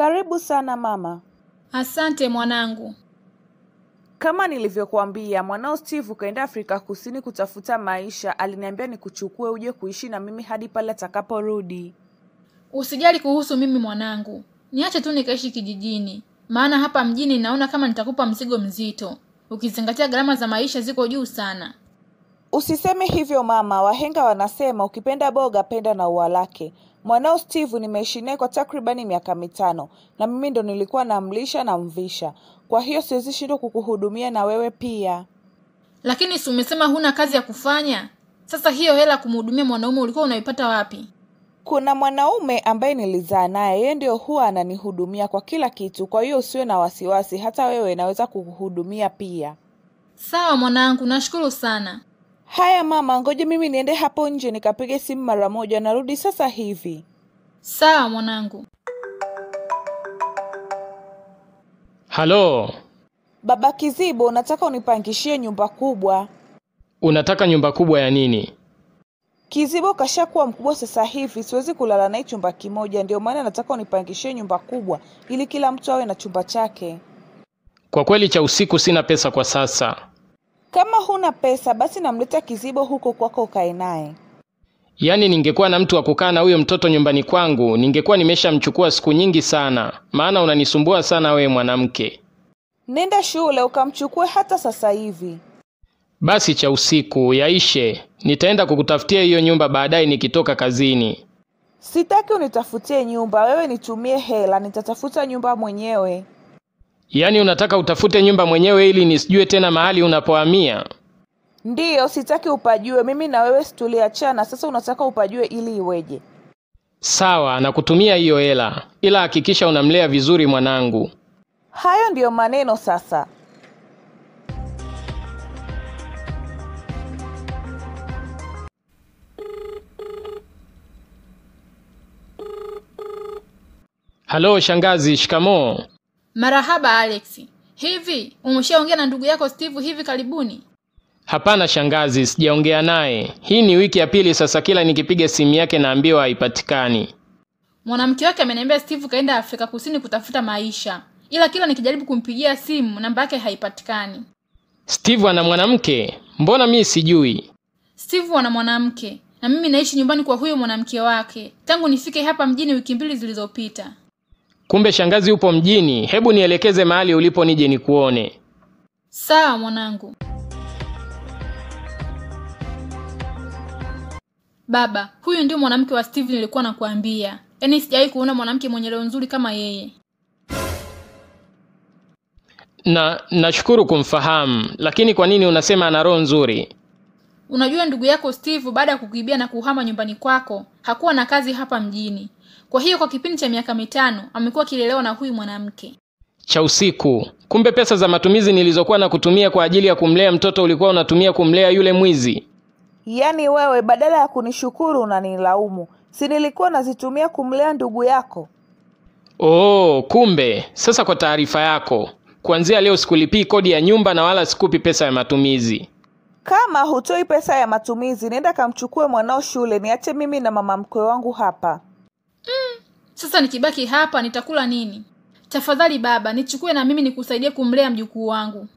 Karibu sana mama. Asante mwanangu. Kama nilivyokuambia, mwanao Steve kaenda Afrika Kusini kutafuta maisha. Aliniambia nikuchukue uje kuishi na mimi hadi pale atakaporudi. Usijali kuhusu mimi mwanangu. Niache tu nikaishi kijijini. Maana hapa mjini naona kama nitakupa mzigo mzito. Ukizingatia gharama za maisha ziko juu sana. Usiseme hivyo mama, wahenga wanasema ukipenda boga penda na ua lake. Mwanao Steve nimeishi naye kwa takribani miaka 5 na mimi ndo nilikuwa namlisha na mvisha. Kwa hiyo siwezi shindwa kukuhudumia na wewe pia. Lakini si umesema huna kazi ya kufanya? Sasa hiyo hela kumhudumia mwanaume ulikuwa unaipata wapi? Kuna mwanaume ambaye nilizaa naye, yeye ndio huwa ananihudumia kwa kila kitu. Kwa hiyo usiwe na wasiwasi, hata wewe naweza kukuhudumia pia. Sawa mwanangu, nashukuru sana. Haya mama, ngoja mimi niende hapo nje nikapige simu mara moja, narudi sasa hivi. Sawa mwanangu. Halo. Baba Kizibo, nataka unipangishie nyumba kubwa. Unataka nyumba kubwa ya nini? Kizibo kashakuwa mkubwa sasa hivi, siwezi kulala naye chumba kimoja, ndio maana nataka unipangishie nyumba kubwa ili kila mtu awe na chumba chake. Kwa kweli cha usiku sina pesa kwa sasa. Kama huna pesa basi namleta Kizibo huko kwako ukae naye. Yaani ningekuwa na mtu wa kukaa na huyo mtoto nyumbani kwangu, ningekuwa nimeshamchukua siku nyingi sana. Maana unanisumbua sana wewe mwanamke. Nenda shule ukamchukue hata sasa hivi. Basi cha usiku yaishe. Nitaenda kukutafutia hiyo nyumba baadaye nikitoka kazini. Sitaki unitafutie nyumba, wewe nitumie hela, nitatafuta nyumba mwenyewe. Yaani unataka utafute nyumba mwenyewe ili nisijue tena mahali unapohamia? Ndiyo, sitaki upajue, mimi na wewe situliachana, sasa unataka upajue ili iweje? Sawa, nakutumia hiyo hela. Ila hakikisha unamlea vizuri mwanangu. Hayo ndiyo maneno sasa. Halo shangazi, shikamoo. Marahaba Alex. Hivi, umeshaongea na ndugu yako Steve hivi karibuni? Hapana shangazi, sijaongea naye. Hii ni wiki ya pili sasa, kila nikipiga simu yake naambiwa haipatikani. Mwanamke wake ameniambia Steve kaenda Afrika Kusini kutafuta maisha. Ila kila nikijaribu kumpigia simu namba yake haipatikani. Steve ana mwanamke? Mbona mimi sijui? Steve ana mwanamke na mimi naishi nyumbani kwa huyo mwanamke wake tangu nifike hapa mjini wiki 2 zilizopita. Kumbe shangazi upo mjini. Hebu nielekeze mahali ulipo nije nikuone. Sawa mwanangu. Baba, huyu ndio mwanamke wa Steve nilikuwa nakuambia. Yaani sijawahi kuona mwanamke mwenye roho nzuri kama yeye. Nashukuru kumfahamu, lakini kwa nini unasema ana roho nzuri? Unajua ndugu yako Steve baada ya kukuibia na kuhama nyumbani kwako, hakuwa na kazi hapa mjini. Kwa hiyo kwa kipindi cha miaka 5 amekuwa kilelewa na huyu mwanamke. Cha usiku. Kumbe pesa za matumizi nilizokuwa na kutumia kwa ajili ya kumlea mtoto ulikuwa unatumia kumlea yule mwizi. Yaani wewe badala ya kunishukuru unanilaumu. Si nilikuwa nazitumia kumlea ndugu yako? Oh, kumbe. Sasa kwa taarifa yako, kuanzia leo sikulipii kodi ya nyumba na wala sikupi pesa ya matumizi. Kama hutoi pesa ya matumizi, nenda kamchukue mwanao shule, niache mimi na mama mkwe wangu hapa. Sasa nikibaki hapa nitakula nini? Tafadhali baba, nichukue na mimi nikusaidie kumlea mjukuu wangu.